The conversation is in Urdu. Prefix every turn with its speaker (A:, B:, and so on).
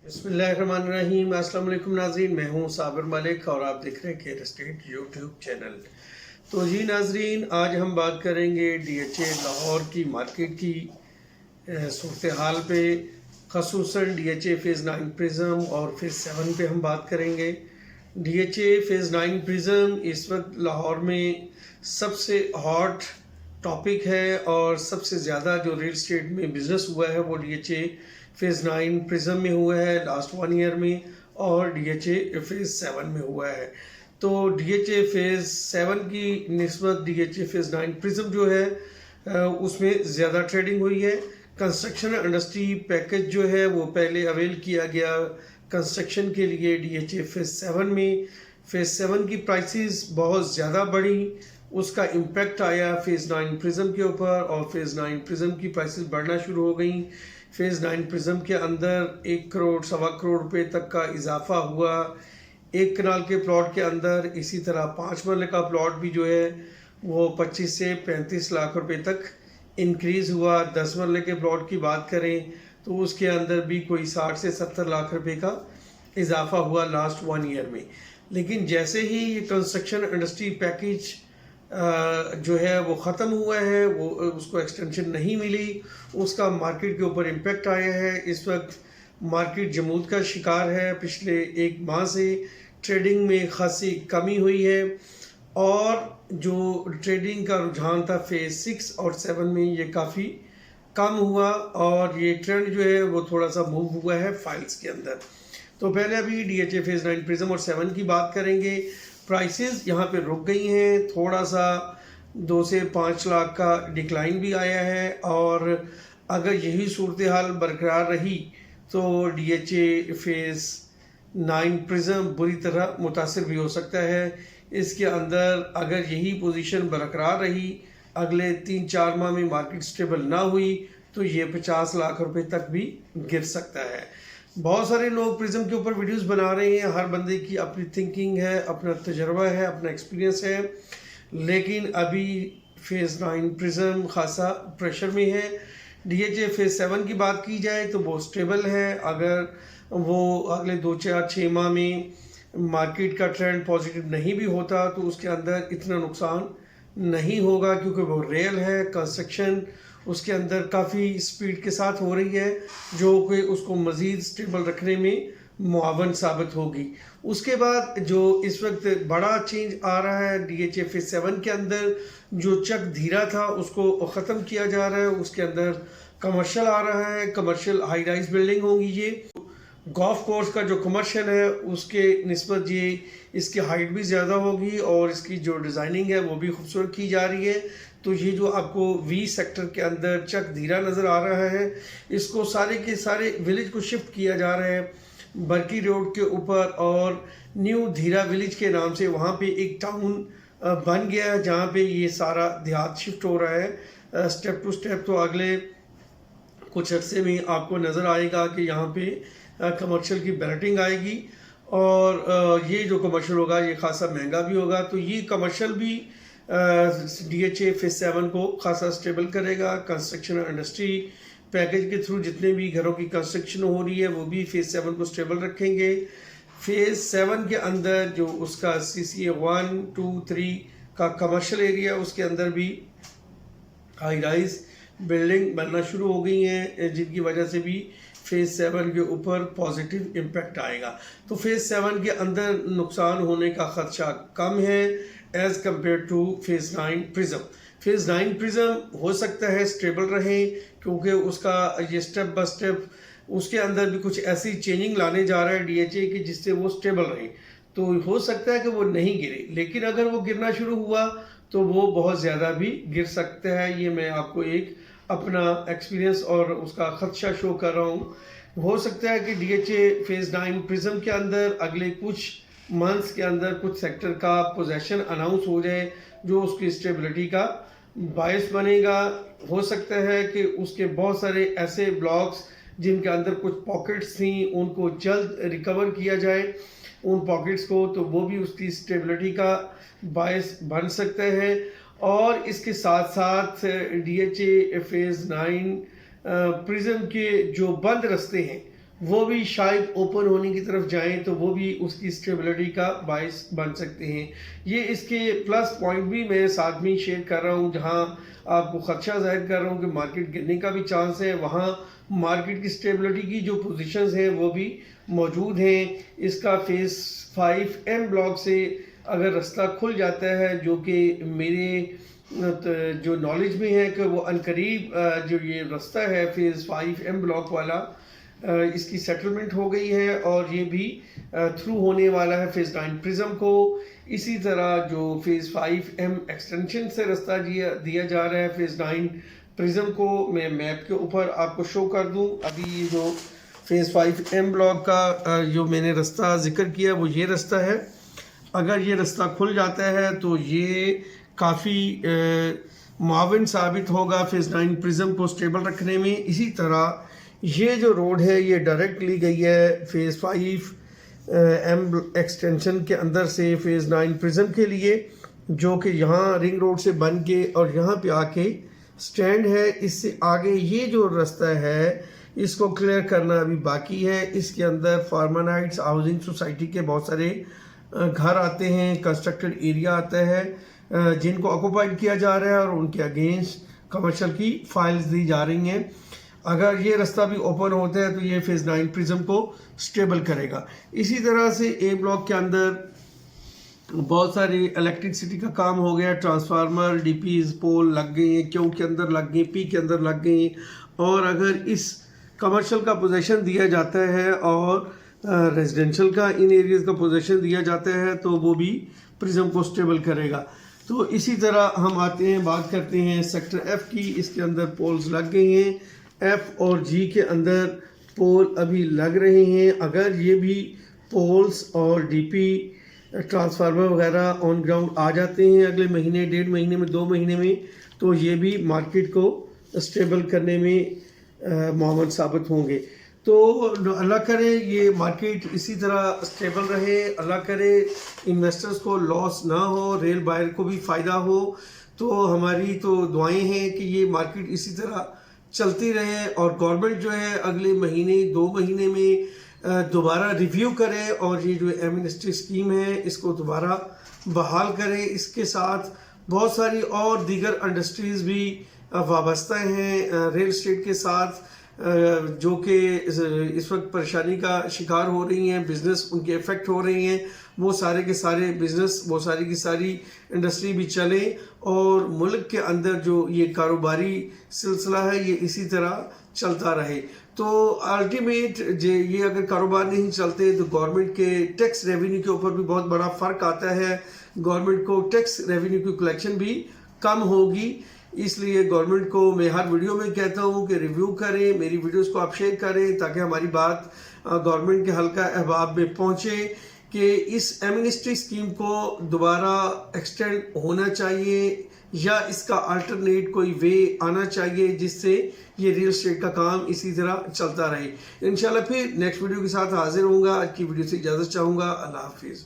A: بسم اللہ الرحمن الرحیم۔ السلام علیکم ناظرین، میں ہوں صابر ملک اور آپ دیکھ رہے ہیں کیئر اسٹیٹ یوٹیوب چینل۔ تو جی ناظرین، آج ہم بات کریں گے ڈی ایچ اے لاہور کی مارکیٹ کی صورتحال پہ، خصوصاً D H A phase 9 prism اور فیز 7 پہ ہم بات کریں گے۔ D H A phase 9 prism اس وقت لاہور میں سب سے ہاٹ ٹاپک ہے اور سب سے زیادہ جو ریل اسٹیٹ میں بزنس ہوا ہے وہ D H A phase 9 Prism میں ہوا ہے لاسٹ 1 ایئر میں، اور ڈی ایچ اے فیز 7 میں ہوا ہے۔ تو ڈی ایچ اے فیز 7 کی نسبت D H A phase 9 Prism جو ہے اس میں زیادہ ٹریڈنگ ہوئی ہے۔ کنسٹرکشن انڈسٹری پیکج جو ہے وہ پہلے اویل کیا گیا کنسٹرکشن کے لیے ڈی ایچ اے فیز 7 میں۔ فیز 7 کی پرائسز بہت زیادہ بڑھی، اس کا امپیکٹ آیا فیز 9 پرزم کے اوپر، اور فیز 9 پرزم کی پرائسز بڑھنا شروع ہو گئیں۔ فیز 9 پرزم کے اندر 1 کروڑ سوا کروڑ روپے تک کا اضافہ ہوا ایک کنال کے پلاٹ کے اندر۔ اسی طرح 5 مرلے کا پلاٹ بھی جو ہے وہ 25 سے 35 لاکھ روپے تک انکریز ہوا۔ 10 مرلے کے پلاٹ کی بات کریں تو اس کے اندر بھی کوئی 60 سے 70 لاکھ روپے کا اضافہ ہوا لاسٹ 1 ایئر میں۔ لیکن جیسے ہی یہ کنسٹرکشن انڈسٹری پیکج جو ہے وہ ختم ہوا ہے، وہ اس کو ایکسٹینشن نہیں ملی، اس کا مارکیٹ کے اوپر امپیکٹ آیا ہے۔ اس وقت مارکیٹ جمود کا شکار ہے، پچھلے 1 ماہ سے ٹریڈنگ میں خاصی کمی ہوئی ہے، اور جو ٹریڈنگ کا رجحان تھا فیز 6 اور 7 میں یہ کافی کم ہوا، اور یہ ٹرینڈ جو ہے وہ تھوڑا سا موو ہوا ہے فائلز کے اندر۔ تو پہلے ابھی D H A phase 9 prism اور 7 کی بات کریں گے۔ پرائسز یہاں پہ رک گئی ہیں، تھوڑا سا 2 سے 5 لاکھ کا ڈکلائن بھی آیا ہے، اور اگر یہی صورتحال برقرار رہی تو D H A phase 9 Prism بری طرح متاثر بھی ہو سکتا ہے۔ اس کے اندر اگر یہی پوزیشن برقرار رہی، اگلے 3-4 ماہ میں مارکیٹ سٹیبل نہ ہوئی تو یہ 50 لاکھ روپے تک بھی گر سکتا ہے۔ بہت سارے لوگ پرزم کے اوپر ویڈیوز بنا رہے ہیں، ہر بندے کی اپنی تھنکنگ ہے، اپنا تجربہ ہے، اپنا ایکسپیرینس ہے، لیکن ابھی فیز 9 پرزم خاصا پریشر میں ہے۔ ڈی ایچ اے فیز 7 کی بات کی جائے تو وہ سٹیبل ہے، اگر وہ اگلے 2-4-6 ماہ میں مارکیٹ کا ٹرینڈ پازیٹیو نہیں بھی ہوتا تو اس کے اندر اتنا نقصان نہیں ہوگا، کیونکہ وہ ریل ہے، کنسٹرکشن اس کے اندر کافی سپیڈ کے ساتھ ہو رہی ہے، جو کہ اس کو مزید سٹیبل رکھنے میں معاون ثابت ہوگی۔ اس کے بعد جو اس وقت بڑا چینج آ رہا ہے ڈی ایچ اے فیز 7 کے اندر، جو چک دھیرا تھا اس کو ختم کیا جا رہا ہے، اس کے اندر کمرشل آ رہا ہے، کمرشل ہائی رائز بلڈنگ ہوں گی۔ یہ گولف کورس کا جو کمرشل ہے اس کے نسبت یہ اس کی ہائٹ بھی زیادہ ہوگی، اور اس کی جو ڈیزائننگ ہے وہ بھی خوبصورت کی جا رہی ہے۔ تو یہ جو آپ کو وی سیکٹر کے اندر چک دھیرا نظر آ رہا ہے، اس کو سارے کے سارے ولیج کو شفٹ کیا جا رہا ہے برکی روڈ کے اوپر، اور نیو دھیرا ولیج کے نام سے وہاں پہ ایک ٹاؤن بن گیا ہے جہاں پہ یہ سارا دیہات شفٹ ہو رہا ہے سٹیپ ٹو سٹیپ۔ تو اگلے کچھ عرصے میں آپ کو نظر آئے گا کہ یہاں پہ کمرشل کی بیلٹنگ آئے گی، اور یہ جو کمرشل ہوگا یہ خاصا مہنگا بھی ہوگا۔ تو یہ کمرشل بھی ڈی ایچ اے فیز 7 کو خاصا سٹیبل کرے گا۔ کنسٹرکشن انڈسٹری پیکج کے تھرو جتنے بھی گھروں کی کنسٹرکشن ہو رہی ہے وہ بھی فیز 7 کو سٹیبل رکھیں گے۔ فیز 7 کے اندر جو اس کا سی سی اے 1, 2, 3 کا کمرشل ایریا، اس کے اندر بھی ہائی رائز بلڈنگ بننا شروع ہو گئی ہیں، جن کی وجہ سے بھی فیز 7 کے اوپر پازیٹیو امپیکٹ آئے گا۔ تو فیز 7 کے اندر نقصان ہونے کا خدشہ کم ہے as compare to phase 9 prism. Phase 9 prism ہو سکتا ہے سٹیبل رہے، کیونکہ اس کا یہ سٹیپ بائی سٹیپ اس کے اندر بھی کچھ ایسی چینجنگ لانے جا رہا ہے ڈی ایچ اے کی جس سے وہ سٹیبل رہے، تو ہو سکتا ہے کہ وہ نہیں گرے، لیکن اگر وہ گرنا شروع ہوا تو وہ بہت زیادہ بھی گر سکتا ہے۔ یہ میں آپ کو ایک اپنا ایکسپیرینس اور اس کا خدشہ شو کر رہا ہوں۔ ہو سکتا ہے کہ D H A phase 9 Prism کے اندر اگلے کچھ منتھس کے اندر کچھ سیکٹر کا پوزیشن اناؤنس ہو جائے جو اس کی اسٹیبلٹی کا باعث بنے گا۔ ہو سکتا ہے کہ اس کے بہت سارے ایسے بلاکس جن کے اندر کچھ پاکٹس تھیں ان کو جلد ریکور کیا جائے ان پاکٹس کو، تو وہ بھی اس کی اسٹیبلٹی کا باعث بن سکتا ہے۔ اور اس کے ساتھ ساتھ D H A phase 9 Prism کے جو بند رستے ہیں وہ بھی شاید اوپن ہونے کی طرف جائیں تو وہ بھی اس کی اسٹیبلٹی کا باعث بن سکتے ہیں. یہ اس کے پلس پوائنٹ بھی میں ساتھ میں شیئر کر رہا ہوں. جہاں آپ کو خدشہ ظاہر کر رہا ہوں کہ مارکیٹ گرنے کا بھی چانس ہے، وہاں مارکیٹ کی اسٹیبلٹی کی جو پوزیشنز ہیں وہ بھی موجود ہیں. اس کا فیز 5M بلاک سے اگر رستہ کھل جاتا ہے، جو کہ میرے جو نالج میں ہے کہ وہ عنقریب جو یہ رستہ ہے فیز 5M بلاک والا، اس کی سیٹلمنٹ ہو گئی ہے اور یہ بھی تھرو ہونے والا ہے فیز 9 پرزم کو. اسی طرح جو فیز 5M ایکسٹینشن سے رستہ دیا جا رہا ہے فیز 9 پرزم کو، میں میپ کے اوپر آپ کو شو کر دوں. ابھی یہ جو فیز 5M بلاک کا جو میں نے رستہ ذکر کیا وہ یہ رستہ ہے. اگر یہ رستہ کھل جاتا ہے تو یہ کافی معاون ثابت ہوگا فیز 9 پرزم کو سٹیبل رکھنے میں. اسی طرح یہ جو روڈ ہے یہ ڈائریکٹ لی گئی ہے فیز 5M ایکسٹینشن کے اندر سے فیز 9 پرزم کے لیے، جو کہ یہاں رنگ روڈ سے بن کے اور یہاں پہ آ کے سٹینڈ ہے. اس سے آگے یہ جو رستہ ہے اس کو کلیئر کرنا ابھی باقی ہے. اس کے اندر فارمن ہائٹس ہاؤسنگ سوسائٹی کے بہت سارے گھر آتے ہیں، کنسٹرکٹڈ ایریا آتا ہے جن کو آکوپائڈ کیا جا رہا ہے اور ان کے اگینسٹ کمرشل کی فائلز دی جا رہی ہیں. اگر یہ رستہ بھی اوپن ہوتا ہے تو یہ فیز 9 پرزم کو سٹیبل کرے گا. اسی طرح سے اے بلاک کے اندر بہت ساری الیکٹرکسٹی کا کام ہو گیا. ٹرانسفارمر ڈی پیز پول لگ گئے ہیں، کیو کے اندر لگ گئے، پی کے اندر لگ گئے ہیں. اور اگر اس کمرشل کا پوزیشن دیا جاتا ہے اور ریزیڈنشل کا ان ایریاز کا پوزیشن دیا جاتا ہے تو وہ بھی پرزم کو سٹیبل کرے گا. تو اسی طرح ہم آتے ہیں، بات کرتے ہیں سیکٹر ایف کی. اس کے اندر پولز لگ گئے ہیں، ایف اور جی کے اندر پول ابھی لگ رہے ہیں. اگر یہ بھی پولز اور ڈی پی ٹرانسفارمر وغیرہ آن گراؤنڈ آ جاتے ہیں اگلے مہینے، 1.5 مہینے میں، 2 مہینے میں، تو یہ بھی مارکیٹ کو اسٹیبل کرنے میں معاون ثابت ہوں گے. تو اللہ کرے یہ مارکیٹ اسی طرح اسٹیبل رہے، اللہ کرے انویسٹرز کو لاس نہ ہو، ریل بائر کو بھی فائدہ ہو. تو ہماری تو دعائیں ہیں کہ یہ مارکیٹ اسی طرح چلتی رہے اور گورنمنٹ جو ہے اگلے مہینے 2 مہینے میں دوبارہ ریویو کرے اور یہ جو ایمنسٹی اسکیم ہے اس کو دوبارہ بحال کرے. اس کے ساتھ بہت ساری اور دیگر انڈسٹریز بھی وابستہ ہیں ریل اسٹیٹ کے ساتھ، جو کہ اس وقت پریشانی کا شکار ہو رہی ہیں، بزنس ان کے افیکٹ ہو رہی ہیں. وہ سارے کے سارے بزنس، وہ ساری کی ساری انڈسٹری بھی چلیں اور ملک کے اندر جو یہ کاروباری سلسلہ ہے یہ اسی طرح چلتا رہے. تو الٹیمیٹ یہ اگر کاروبار نہیں چلتے تو گورنمنٹ کے ٹیکس ریونیو کے اوپر بھی بہت بڑا فرق آتا ہے. گورنمنٹ کو ٹیکس ریونیو کی کلیکشن بھی کم ہوگی. اس لیے گورنمنٹ کو میں ہر ویڈیو میں کہتا ہوں کہ ریویو کریں، میری ویڈیوز کو آپ شیئر کریں تاکہ ہماری بات گورنمنٹ کے حلقہ احباب میں پہنچے کہ اس ایمنسٹی اسکیم کو دوبارہ ایکسٹینڈ ہونا چاہیے یا اس کا الٹرنیٹ کوئی وے آنا چاہیے جس سے یہ ریل اسٹیٹ کا کام اسی طرح چلتا رہے. انشاءاللہ پھر نیکسٹ ویڈیو کے ساتھ حاضر ہوں گا. آج کی ویڈیو سے اجازت چاہوں گا. اللہ حافظ.